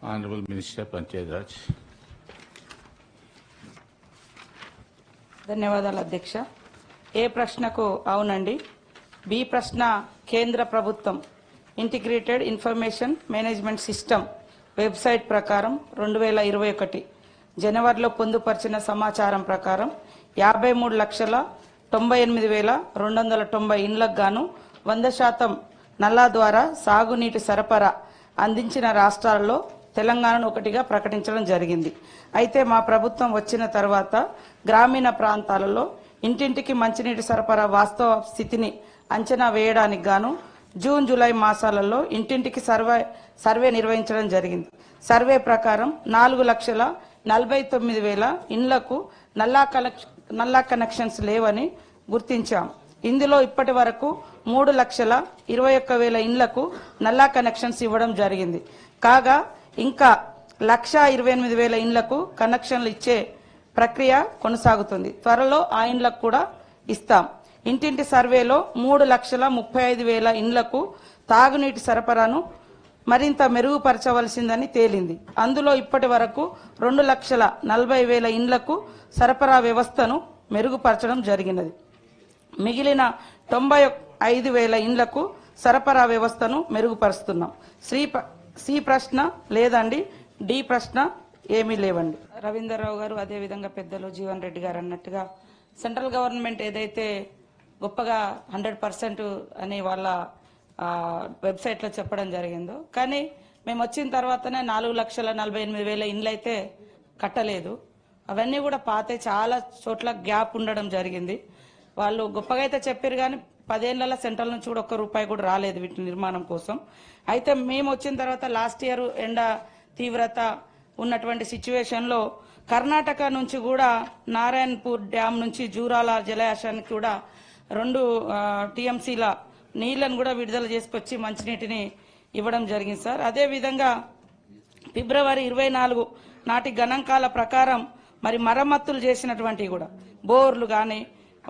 Honorable Minister Panchayat Raj. ధన్యవాదాలు అధ్యక్ష. ఏ ప్రశ్నకు అవునండి. బి ప్రశ్న కేంద్ర ప్రభుత్వం integrated information management system website ప్రకారం 2021 జనవరిలో పొందుపరిచిన సమాచారం ప్రకారం 53,98,290 ఇండ్లకు గాను 100% నల్లా ద్వారా సాగునీటి సరఫరా అందించిన రాష్ట్రాల్లో తెలంగాణను ఒకటిగా ప్రకటించడం జరిగింది. అయితే మా ప్రభుత్వం వచ్చిన తర్వాత గ్రామీణ ప్రాంతాలలో ఇంటింటికి మంచినీటి సరఫరా వాస్తవ స్థితిని అంచనా వేయడానికి గాను జూన్ జూలై మాసాలలో ఇంటింటికి సర్వే నిర్వహించడం జరిగింది. సర్వే ప్రకారం 4,49,000 ఇండ్లకు నల్లా కనెక్షన్స్ లేవని గుర్తించాం. ఇందులో ఇప్పటి వరకు 3,21,000 ఇండ్లకు నల్లా కనెక్షన్స్ ఇవ్వడం జరిగింది. కాగా ఇంకా 1,28,000 ఇండ్లకు కనెక్షన్లు ఇచ్చే ప్రక్రియ కొనసాగుతుంది. త్వరలో ఆ ఇండ్లకు కూడా ఇస్తాం. ఇంటింటి సర్వేలో 3,35,000 ఇండ్లకు తాగునీటి సరఫరాను మరింత మెరుగుపరచవలసిందని తేలింది. అందులో ఇప్పటి వరకు 2,40,000 ఇండ్లకు సరఫరా వ్యవస్థను మెరుగుపరచడం జరిగినది. మిగిలిన 95,000 ఇండ్లకు సరఫరా వ్యవస్థను మెరుగుపరుస్తున్నాం. సి ప్రశ్న లేదండి. డి ప్రశ్న ఏమీ లేవండి. రవీందర్రావు గారు అదేవిధంగా పెద్దలు జీవన్ రెడ్డి గారు అన్నట్టుగా సెంట్రల్ గవర్నమెంట్ ఏదైతే గొప్పగా 100% అని వాళ్ళ వెబ్సైట్లో చెప్పడం జరిగిందో, కానీ మేము వచ్చిన తర్వాతనే 4,48,000 ఇండ్లు అయితే కట్టలేదు. అవన్నీ కూడా పాతే చాలా చోట్ల గ్యాప్ ఉండడం జరిగింది. వాళ్ళు గొప్పగా అయితే చెప్పారు, కానీ 10 ఏళ్ల సెంట్రల్ నుంచి కూడా ₹1 కూడా రాలేదు వీటి నిర్మాణం కోసం. అయితే మేము వచ్చిన తర్వాత లాస్ట్ ఇయర్ ఎండ తీవ్రత ఉన్నటువంటి సిచ్యువేషన్లో కర్ణాటక నుంచి కూడా నారాయణపూర్ డ్యామ్ నుంచి జూరాల జలాశయానికి కూడా 2 TMCల నీళ్లను కూడా విడుదల చేసుకొచ్చి మంచినీటిని ఇవ్వడం జరిగింది సార్. అదేవిధంగా ఫిబ్రవరి 24 నాటి గణాంకాల ప్రకారం మరి మరమ్మతులు చేసినటువంటివి కూడా బోర్లు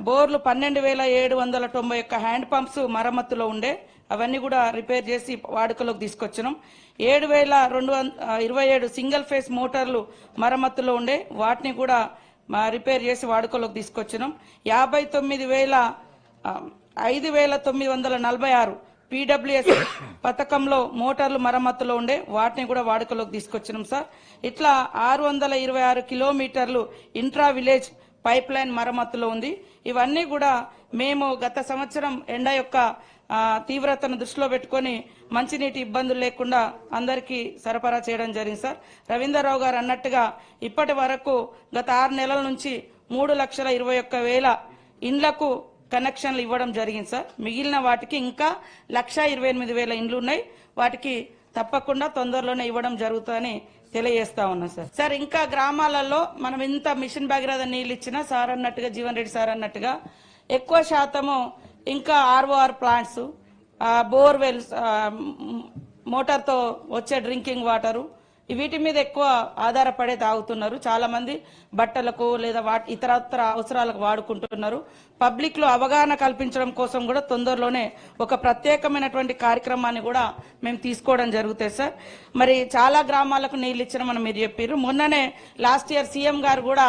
12,791 హ్యాండ్ పంప్స్ మరమ్మతులో ఉండే, అవన్నీ కూడా రిపేర్ చేసి వాడుకలోకి తీసుకొచ్చినాం. 7,227 సింగిల్ ఫేస్ మోటార్లు మరమ్మతులో ఉండే, వాటిని కూడా రిపేర్ చేసి వాడుకలోకి తీసుకొచ్చినాం. 5,946 PWS పథకంలో మోటార్లు మరమ్మతులో ఉండే, వాటిని కూడా వాడుకలోకి తీసుకొచ్చినాం సార్. ఇట్లా 626 కిలోమీటర్లు ఇంట్రా విలేజ్ పైప్ లైన్ మరమ్మతులో ఉంది. ఇవన్నీ కూడా మేము గత సంవత్సరం ఎండ యొక్క తీవ్రతను దృష్టిలో పెట్టుకొని మంచినీటి ఇబ్బందులు లేకుండా అందరికీ సరఫరా చేయడం జరిగింది సార్. రవీందర్రావు గారు అన్నట్టుగా ఇప్పటి వరకు గత 6 నెలల నుంచి 3,21,000 ఇండ్లకు కనెక్షన్లు ఇవ్వడం జరిగింది సార్. మిగిలిన వాటికి ఇంకా 1,28,000 ఇండ్లు ఉన్నాయి. వాటికి తప్పకుండా తొందరలోనే ఇవ్వడం జరుగుతుందని తెలియజేస్తా ఉన్నాం సార్. సార్ ఇంకా గ్రామాలలో మనం ఇంత మిషన్ భగీరథ నీళ్ళు ఇచ్చినా సార్ అన్నట్టుగా జీవన్ రెడ్డి సార్ అన్నట్టుగా ఎక్కువ శాతము ఇంకా ROR ప్లాంట్స్, బోర్వెల్స్, మోటార్తో వచ్చే డ్రింకింగ్ వాటరు, వీటి మీద ఎక్కువ ఆధారపడే తాగుతున్నారు. చాలా మంది బట్టలకు లేదా ఇతరత్ర అవసరాలకు వాడుకుంటున్నారు. పబ్లిక్ లో అవగాహన కల్పించడం కోసం కూడా తొందరలోనే ఒక ప్రత్యేకమైనటువంటి కార్యక్రమాన్ని కూడా మేము తీసుకోవడం జరుగుతుంది సార్. మరి చాలా గ్రామాలకు నీళ్ళు ఇచ్చిన మీరు చెప్పారు. మొన్ననే లాస్ట్ ఇయర్ సీఎం గారు కూడా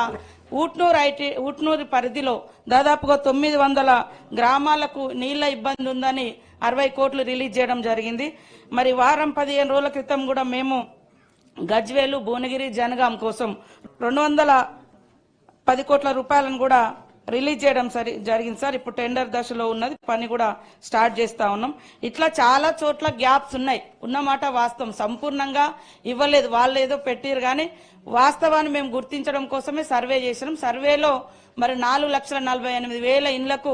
ఊట్నూరు పరిధిలో దాదాపుగా 900 గ్రామాలకు నీళ్ల ఇబ్బంది ఉందని 60 కోట్లు రిలీజ్ చేయడం జరిగింది. మరి వారం 15 రోజుల క్రితం కూడా మేము గజ్వేలు, భువనగిరి, జనగాం కోసం 210 కోట్ల రూపాయలను కూడా రిలీజ్ చేయడం జరిగింది సార్. ఇప్పుడు టెండర్ దశలో ఉన్నది, పని కూడా స్టార్ట్ చేస్తా ఉన్నాం. ఇట్లా చాలా చోట్ల గ్యాప్స్ ఉన్నాయి. ఉన్నమాట వాస్తవం, సంపూర్ణంగా ఇవ్వలేదు, వాళ్ళు ఏదో పెట్టారు, కానీ వాస్తవాన్ని మేము గుర్తించడం కోసమే సర్వే చేసినాం. సర్వేలో మరి 4,48,000 ఇండ్లకు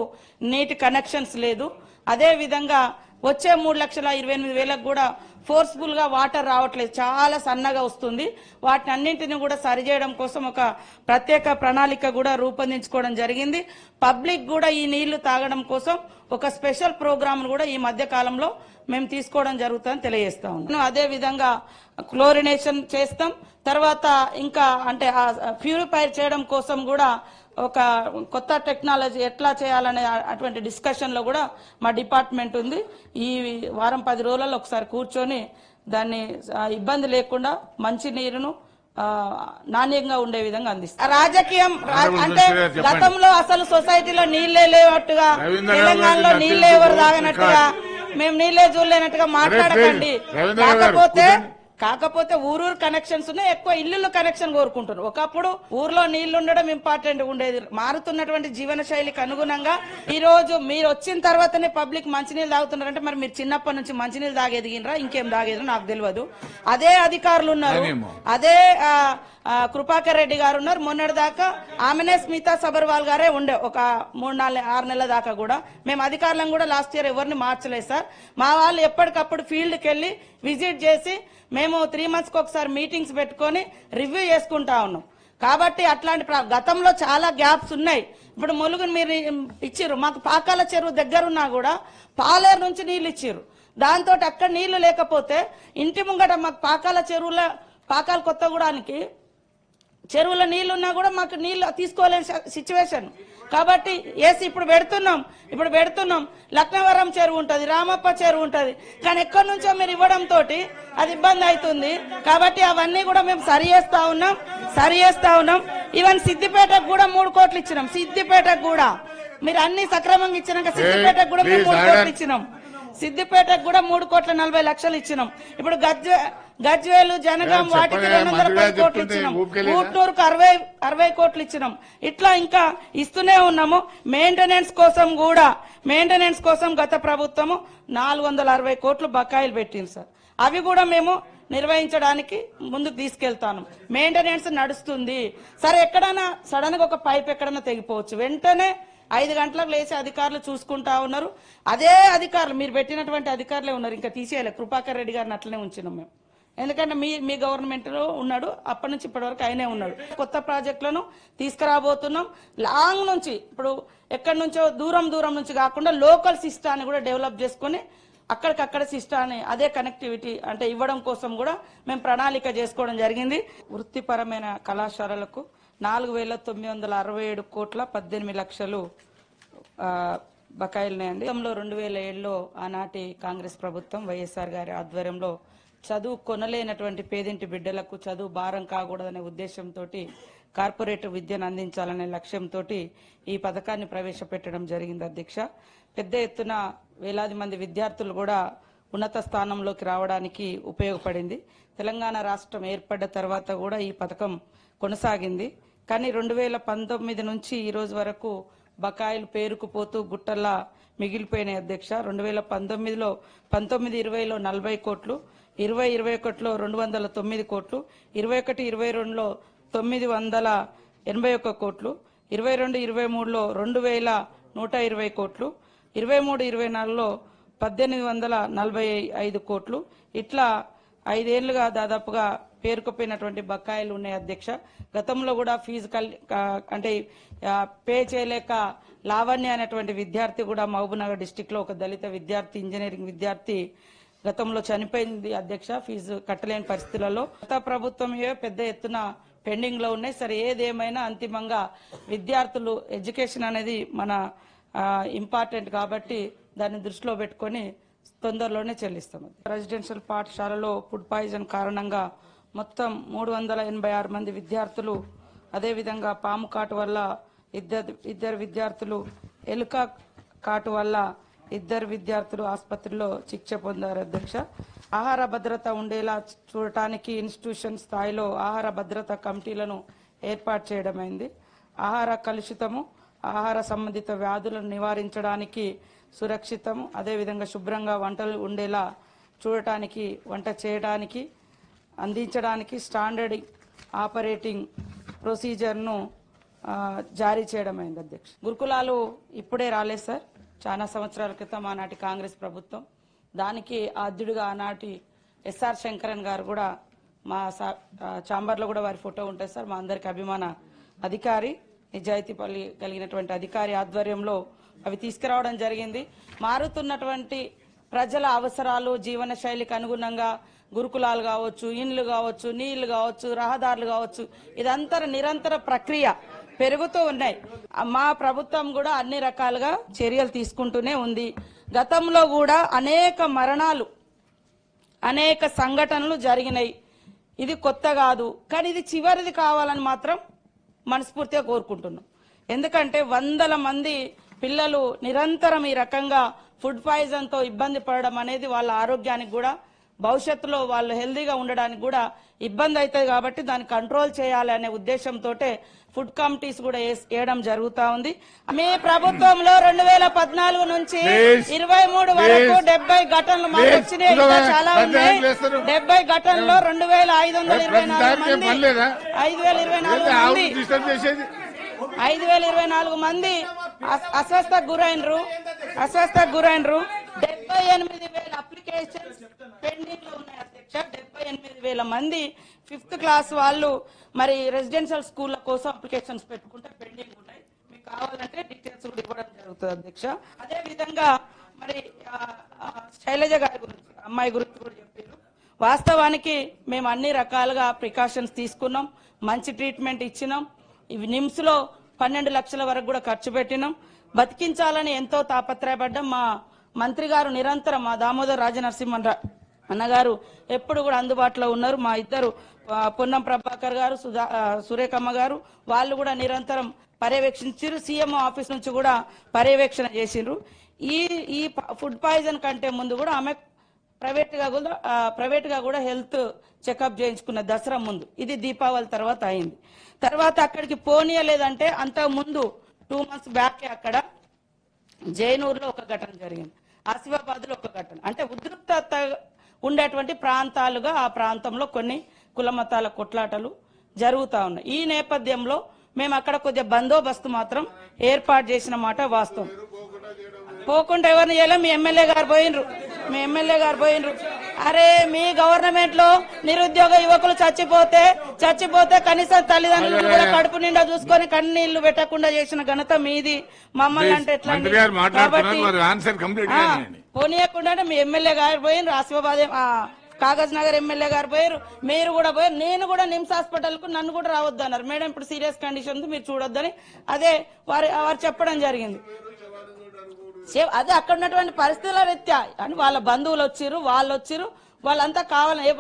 నీటి కనెక్షన్స్ లేదు. అదే విధంగా వచ్చే 3,28,000 కూడా ఫోర్స్ఫుల్ గా వాటర్ రావట్లేదు, చాలా సన్నగా వస్తుంది. వాటిని అన్నింటినీ కూడా సరిచేయడం కోసం ఒక ప్రత్యేక ప్రణాళిక కూడా రూపొందించుకోవడం జరిగింది. పబ్లిక్ కూడా ఈ నీళ్లు తాగడం కోసం ఒక స్పెషల్ ప్రోగ్రామ్ కూడా ఈ మధ్య కాలంలో మేము తీసుకోవడం జరుగుతుందని తెలియజేస్తా ఉన్నాం. అదే విధంగా క్లోరినేషన్ చేస్తాం. తర్వాత ఇంకా అంటే ప్యూరిఫైర్ చేయడం కోసం కూడా ఒక కొత్త టెక్నాలజీ ఎట్లా చేయాలనే అటువంటి డిస్కషన్ లో కూడా మా డిపార్ట్మెంట్ ఉంది. ఈ వారం 10 రోజులలో ఒకసారి కూర్చొని దాన్ని ఇబ్బంది లేకుండా మంచి నీరును నాణ్యంగా ఉండే విధంగా అందిస్తారు. రాజకీయం అంటే గతంలో అసలు సొసైటీలో నీళ్లే లేవట్టుగా, తెలంగాణలో నీళ్లే ఎవరు తాగనట్టుగా, మేము నీళ్లే చూడలేనట్టుగా మాట్లాడకండి. కాకపోతే ఊరూరు కనెక్షన్స్ ఉన్నాయి, ఎక్కువ ఇల్లు కనెక్షన్ కోరుకుంటున్నారు. ఒకప్పుడు ఊర్లో నీళ్లు ఉండడం ఇంపార్టెంట్ ఉండేది. మారుతున్నటువంటి జీవన శైలికి అనుగుణంగా ఈ రోజు మీరు వచ్చిన తర్వాతనే పబ్లిక్ మంచినీళ్ళు తాగుతున్నారంటే మరి మీరు చిన్నప్పటి నుంచి మంచినీళ్ళు తాగెదిగినరా ఇంకేం తాగేదో నాకు తెలియదు. అదే అధికారులు ఉన్నారు, అదే కృపాకర్ రెడ్డి గారు ఉన్నారు. మొన్నటి దాకా ఆమెనే స్మితా సబర్వాల్ గారే ఉండే ఒక 3-6 నెలల దాకా కూడా. మేము అధికారులను కూడా లాస్ట్ ఇయర్ ఎవరిని మార్చలేదు సార్. మా వాళ్ళు ఎప్పటికప్పుడు ఫీల్డ్కి వెళ్లి విజిట్ చేసి మేము 3 months ఒకసారి మీటింగ్స్ పెట్టుకొని రివ్యూ చేసుకుంటా ఉన్నాం. కాబట్టి అట్లాంటి గతంలో చాలా గ్యాప్స్ ఉన్నాయి. ఇప్పుడు ములుగుని మీరు ఇచ్చిర్రు, మాకు పాకాల చెరువు దగ్గరున్నా కూడా పాలేరు నుంచి నీళ్లు ఇచ్చిర్రు. దాంతో అక్కడ నీళ్లు లేకపోతే ఇంటి ముంగట మాకు పాకాల చెరువుల పాకాల కొత్తగూడానికి చెరువులో నీళ్లున్నా కూడా మాకు నీళ్లు తీసుకోలేని సిచ్యువేషన్. కాబట్టి ఇప్పుడు పెడుతున్నాం లక్నవరం చెరువు ఉంటది, రామప్ప చెరువు ఉంటది, కానీ ఎక్కడి నుంచో మీరు ఇవ్వడంతో అది ఇబ్బంది అవుతుంది. కాబట్టి అవన్నీ కూడా మేము సరి చేస్తా ఉన్నాం. ఈవెన్ సిద్దిపేటకు కూడా 3 కోట్లు ఇచ్చినాం. సిద్దిపేటకు కూడా మీరు అన్ని సక్రమంగా ఇచ్చినాక సిద్దిపేటకు కూడా మేము 3 కోట్లు ఇచ్చినాం. సిద్దిపేటకు కూడా 3,40,00,000 ఇచ్చినాం. ఇప్పుడు గజ్వేలు జనగాం వాటికి 210 కోట్లు ఇచ్చినాం. ఊట్నూరుకు 60 కోట్లు ఇచ్చినాం. ఇట్లా ఇంకా ఇస్తూనే ఉన్నాము. మెయింటెనెన్స్ కోసం గత ప్రభుత్వము 460 కోట్లు బకాయిలు పెట్టింది సార్. అవి కూడా మేము నిర్వహించడానికి ముందుకు తీసుకెళ్తాను. మెయింటెనెన్స్ నడుస్తుంది సరే. ఎక్కడైనా సడన్ గా ఒక పైప్ ఎక్కడైనా తెగిపోవచ్చు, వెంటనే 5 గంటలకు లేచి అధికారులు చూసుకుంటా ఉన్నారు. అదే అధికారులు మీరు పెట్టినటువంటి అధికారులే ఉన్నారు, ఇంకా తీసేయాలి. కృపాకర్ రెడ్డి గారిని అట్లనే ఉంచినాం మేము. ఎందుకంటే మీ గవర్నమెంట్ లో ఉన్నాడు, అప్పటి నుంచి ఇప్పటి వరకు ఆయనే ఉన్నాడు. కొత్త ప్రాజెక్టులను తీసుకురాబోతున్నాం. లాంగ్ నుంచి ఇప్పుడు ఎక్కడి నుంచో దూరం నుంచి కాకుండా లోకల్ సిస్టాన్ని కూడా డెవలప్ చేసుకుని అక్కడికక్కడ సిస్టాన్ని అదే కనెక్టివిటీ అంటే ఇవ్వడం కోసం కూడా మేము ప్రణాళిక చేసుకోవడం జరిగింది. వృత్తిపరమైన కళాశాలలకు 4,967 కోట్ల 18 లక్షలు బకాయిలున్నాయండి. 2007లో ఆనాటి కాంగ్రెస్ ప్రభుత్వం వైఎస్ఆర్ గారి ఆధ్వర్యంలో చదువు కొనలేనటువంటి పేదింటి బిడ్డలకు చదువు భారం కాకూడదనే ఉద్దేశంతో కార్పొరేట్ విద్యను అందించాలనే లక్ష్యంతో ఈ పథకాన్ని ప్రవేశపెట్టడం జరిగింది అధ్యక్ష. పెద్ద ఎత్తున వేలాది మంది విద్యార్థులు కూడా ఉన్నత స్థానంలోకి రావడానికి ఉపయోగపడింది. తెలంగాణ రాష్ట్రం ఏర్పడ్డ తర్వాత కూడా ఈ పథకం కొనసాగింది. కానీ 2019 నుంచి ఈ రోజు వరకు బకాయిలు పేరుకుపోతూ గుట్టల్లా మిగిలిపోయినాయి అధ్యక్ష. 2019లో 19-20లో 40 కోట్లు, 20-21లో 209 కోట్లు, 21-22లో 981 కోట్లు, 22-23లో 2,120 కోట్లు, 23-24లో 1,845 కోట్లు. ఇట్లా 5 ఏళ్లుగా దాదాపుగా పేరుకుపోయినటువంటి బకాయిలు ఉన్నాయి అధ్యక్ష. గతంలో కూడా ఫీజు అంటే పే చేయలేక లావణ్య అనేటువంటి విద్యార్థి కూడా మహబూబ్నగర్ డిస్టిక్ లో ఒక దళిత విద్యార్థి, ఇంజనీరింగ్ విద్యార్థి గతంలో చనిపోయింది అధ్యక్ష, ఫీజు కట్టలేని పరిస్థితులలో. గత ప్రభుత్వమే పెద్ద ఎత్తున పెండింగ్ లో ఉన్నాయి. సరే ఏదేమైనా అంతిమంగా విద్యార్థులు ఎడ్యుకేషన్ అనేది మన ఇంపార్టెంట్ కాబట్టి దాన్ని దృష్టిలో పెట్టుకొని తొందరలోనే చెల్లిస్తాం. రెసిడెన్షియల్ పాఠశాలలో ఫుడ్ పాయిజన్ కారణంగా మొత్తం 386 మంది విద్యార్థులు, అదేవిధంగా పాము కాటు వల్ల ఇద్దరు విద్యార్థులు, ఎలుక కాటు వల్ల 2 విద్యార్థులు ఆసుపత్రిలో చికిత్స పొందారు అధ్యక్ష. ఆహార భద్రత ఉండేలా చూడటానికి ఇన్స్టిట్యూషన్ స్థాయిలో ఆహార భద్రత కమిటీలను ఏర్పాటు చేయడమైంది. ఆహార కలుషితము, ఆహార సంబంధిత వ్యాధులను నివారించడానికి సురక్షితం, అదేవిధంగా శుభ్రంగా వంటలు ఉండేలా చూడటానికి, వంట చేయడానికి, అందించడానికి స్టాండర్డ్ ఆపరేటింగ్ ప్రొసీజర్ను జారీ చేయడమైంది అధ్యక్ష. గురుకులాలు ఇప్పుడే రాలేదు సార్, చాలా సంవత్సరాల క్రితం ఆనాటి కాంగ్రెస్ ప్రభుత్వం. దానికి ఆద్యుడిగా ఆనాటి ఎస్ఆర్ శంకరన్ గారు కూడా మా ఛాంబర్లో కూడా వారి ఫోటో ఉంటుంది సార్. మా అందరికి అభిమాన అధికారి, నిజాయితీ కలిగినటువంటి అధికారి ఆధ్వర్యంలో అవి తీసుకురావడం జరిగింది. మారుతున్నటువంటి ప్రజల అవసరాలు, జీవన శైలికి అనుగుణంగా గురుకులాలు కావచ్చు, ఇండ్లు కావచ్చు, నీళ్లు కావచ్చు, రహదారులు కావచ్చు, ఇదంతా నిరంతర ప్రక్రియ పెరుగుతూ ఉన్నాయి. మా ప్రభుత్వం కూడా అన్ని రకాలుగా చర్యలు తీసుకుంటూనే ఉంది. గతంలో కూడా అనేక మరణాలు అనేక సంఘటనలు జరిగినాయి. ఇది కొత్త కాదు, కానీ ఇది చివరిది కావాలని మాత్రం మనస్ఫూర్తిగా కోరుకుంటున్నాం. ఎందుకంటే వందల మంది పిల్లలు నిరంతరం ఈ రకంగా ఫుడ్ పాయిజన్ తో ఇబ్బంది పడడం అనేది వాళ్ళ ఆరోగ్యానికి కూడా, భవిష్యత్తులో వాళ్ళు హెల్దీగా ఉండడానికి కూడా ఇబ్బంది అవుతుంది. కాబట్టి దాన్ని కంట్రోల్ చేయాలి అనే ఉద్దేశంతో ఫుడ్ కమిటీస్ కూడా వేయడం జరుగుతా ఉంది. మీ ప్రభుత్వంలో 2014 నుంచి 23 వరకు 70 ఘటనలు మాకు వచ్చినాయి. చాలా ఉన్నాయి. 70 ఘటనలో 5,024 మంది అస్వస్థకు గురైనరు. 78,000 అప్లికేషన్స్ పెండింగ్ లో ఉన్నాయి అధ్యక్ష. 78,000 మంది 5th క్లాస్ వాళ్ళు మరి రెసిడెన్షియల్ స్కూళ్ల కోసం అప్లికేషన్స్ పెట్టుకుంటే పెండింగ్ ఉన్నాయి. మీకు కావాలంటే డీటెయిల్స్ కూడా ఇవ్వడం జరుగుతుంది అధ్యక్ష. అదే విధంగా మరి శైలజ గారి గురించి, అమ్మాయి గురించి కూడా చెప్పారు. వాస్తవానికి మేము అన్ని రకాలుగా ప్రికాషన్స్ తీసుకున్నాం, మంచి ట్రీట్మెంట్ ఇచ్చినాం. ఇవి నిమ్స్ లో 12 లక్షల వరకు కూడా ఖర్చు పెట్టినాం. బతికించాలని ఎంతో తాపత్రయపడ్డాం. మా మంత్రి గారు నిరంతరం, మా దామోదర్ రాజనరసింహన్ అన్నగారు ఎప్పుడు కూడా అందుబాటులో ఉన్నారు. మా ఇద్దరు పొన్నం ప్రభాకర్ గారు, సురేఖమ్మ గారు, వాళ్ళు కూడా నిరంతరం పర్యవేక్షించారు. సీఎంఓ ఆఫీస్ నుంచి కూడా పర్యవేక్షణ చేసిండ్రు. ఈ ఫుడ్ పాయిజన్ కంటే ముందు కూడా ఆమె ప్రైవేట్ గా కూడా హెల్త్ చెకప్ చేయించుకున్న దసరా ముందు. ఇది దీపావళి తర్వాత అయింది. తర్వాత అక్కడికి పోనీయలేదంటే అంతకు ముందు 2 months బ్యాక్ అక్కడ జైనూరులో ఒక ఘటన జరిగింది, ఆసిఫాబాద్ లో ఒక ఘటన. అంటే ఉద్రిక్తత ఉండేటువంటి ప్రాంతాలుగా ఆ ప్రాంతంలో కొన్ని కులమతాల కొట్లాటలు జరుగుతా ఉన్నాయి. ఈ నేపథ్యంలో మేము అక్కడ కొద్దిగా బందోబస్తు మాత్రం ఏర్పాటు చేసిన మాట వాస్తవం. పోకుండా ఎవరిని చేయాలి? మీ ఎమ్మెల్యే గారు పోయినరు. అరే, మీ గవర్నమెంట్ లో నిరుద్యోగ యువకులు చచ్చిపోతే కనీసం తల్లిదండ్రులు కూడా కడుపు నిండా చూసుకొని కన్నీళ్లు పెట్టకుండా చేసిన ఘనత మీది. మమ్మల్ని అంటే ఎట్లా? కాబట్టి పోనీయకుండా మీ ఎమ్మెల్యే గారు పోయినరు, ఆసిఫాబాద్ కాగజ్ నగర్ ఎమ్మెల్యే గారు పోయారు, మీరు కూడా పోయారు. నేను కూడా నిమ్స్ హాస్పిటల్ కు నన్ను కూడా రావద్దన్నారు. మేడం ఇప్పుడు సీరియస్ కండిషన్ మీరు చూడొద్దని అదే వారు చెప్పడం జరిగింది. అదే అక్కడ ఉన్నటువంటి పరిస్థితుల రీత్యా అని వాళ్ళ బంధువులు వచ్చిర్రు, వాళ్ళంతా కావాలని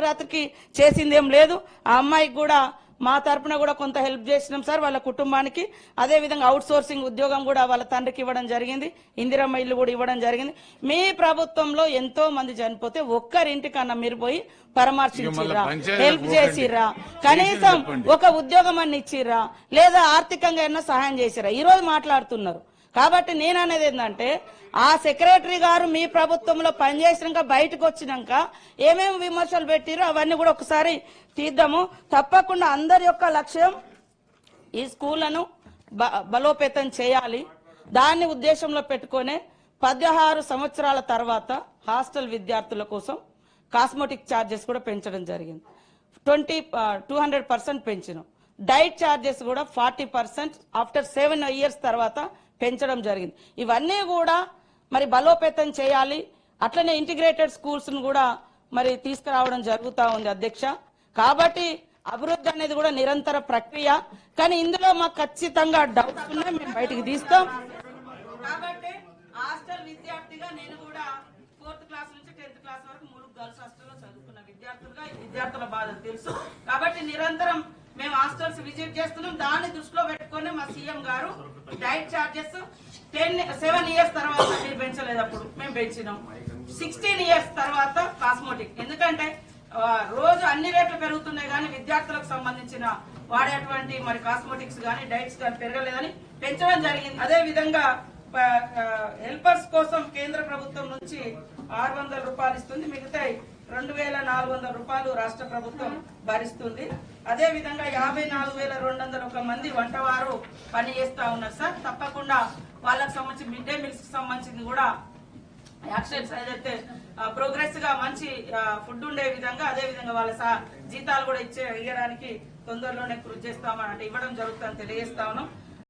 రాత్రికి చేసింది ఏం లేదు. ఆ అమ్మాయికి కూడా మా తరపున కూడా కొంత హెల్ప్ చేసినాం సార్ వాళ్ళ కుటుంబానికి. అదే విధంగా అవుట్ సోర్సింగ్ ఉద్యోగం కూడా వాళ్ళ తండ్రికి ఇవ్వడం జరిగింది, ఇందిరమ్మ ఇల్లు కూడా ఇవ్వడం జరిగింది. మీ ప్రభుత్వంలో ఎంతో మంది చనిపోతే ఒక్కరింటికన్నా మీరు పోయి పరామర్శించిర్రా, హెల్ప్ చేసిర్రా, కనీసం ఒక ఉద్యోగం అన్ని ఇచ్చిర్రా, లేదా ఆర్థికంగా ఏమన్నా సహాయం చేసిర్రా? ఈ రోజు మాట్లాడుతున్నారు. కాబట్టి నేను అనేది ఏంటంటే, ఆ సెక్రటరీ గారు మీ ప్రభుత్వంలో పనిచేసినాక బయటకు వచ్చినాక ఏమేమి విమర్శలు పెట్టిరో అవన్నీ కూడా ఒకసారి తీద్దాము. తప్పకుండా అందరి యొక్క లక్ష్యం ఈ స్కూళ్లను బలోపేతం చేయాలి. దాన్ని ఉద్దేశంలో పెట్టుకునే 16 సంవత్సరాల తర్వాత హాస్టల్ విద్యార్థుల కోసం కాస్మెటిక్ ఛార్జెస్ కూడా పెంచడం జరిగింది. 200% పెంచినాం. డైట్ ఛార్జెస్ కూడా 40% ఆఫ్టర్ 7 years తర్వాత పెంచడం జరిగింది. ఇవన్నీ కూడా మరి బలోపేతం చేయాలి. అట్లనే ఇంటిగ్రేటెడ్ స్కూల్స్ ను కూడా మరి తీసుకురావడం జరుగుతా ఉంది అధ్యక్ష. కాబట్టి అభివృద్ధి అనేది కూడా నిరంతర ప్రక్రియ. కానీ ఇందులో మాకు ఖచ్చితంగా డౌట్స్ ఉన్నాయి, మేము బయటికి తీస్తాం. కాబట్టి హాస్టల్ విద్యార్థిగా నేను కూడా 4th క్లాస్ నుంచి 10th క్లాస్ వరకు 3 గర్ల్స్ హాస్టల్లో చదువుకున్న విద్యార్థుల బాధలు తెలుసు. కాబట్టి నిరంతరం మేము హాస్టల్స్ విజిట్ చేస్తున్నాం. దాన్ని దృష్టిలో పెట్టుకుని మా సీఎం గారు డైట్ ఛార్జెస్ 7 years తర్వాత మీరు పెంచలేదు, అప్పుడు మేము పెంచినాం. 16 years తర్వాత కాస్మెటిక్, ఎందుకంటే రోజు అన్ని రేట్లు పెరుగుతున్నాయి కానీ విద్యార్థులకు సంబంధించిన వాడేటువంటి మరి కాస్మెటిక్స్ కానీ డైట్స్ కానీ పెరగలేదని పెంచడం జరిగింది. అదే విధంగా హెల్పర్స్ కోసం కేంద్ర ప్రభుత్వం నుంచి 600 రూపాయలు ఇస్తుంది, మిగతా 2,400 రూపాయలు రాష్ట్ర ప్రభుత్వం భరిస్తుంది. అదే విధంగా 54,201 మంది వంటవారు పని చేస్తా ఉన్నారు సార్. తప్పకుండా వాళ్ళకి సంబంధించి మిడ్ డే మీల్స్ కి సంబంధించింది కూడా యాక్షన్స్ ఏదైతే ప్రోగ్రెస్ గా మంచి ఫుడ్ ఉండే విధంగా, అదే విధంగా వాళ్ళ జీతాలు కూడా ఇవ్వడానికి తొందరలోనే కృషి చేస్తామని అంటే ఇవ్వడం జరుగుతుందని తెలియజేస్తా ఉన్నాం.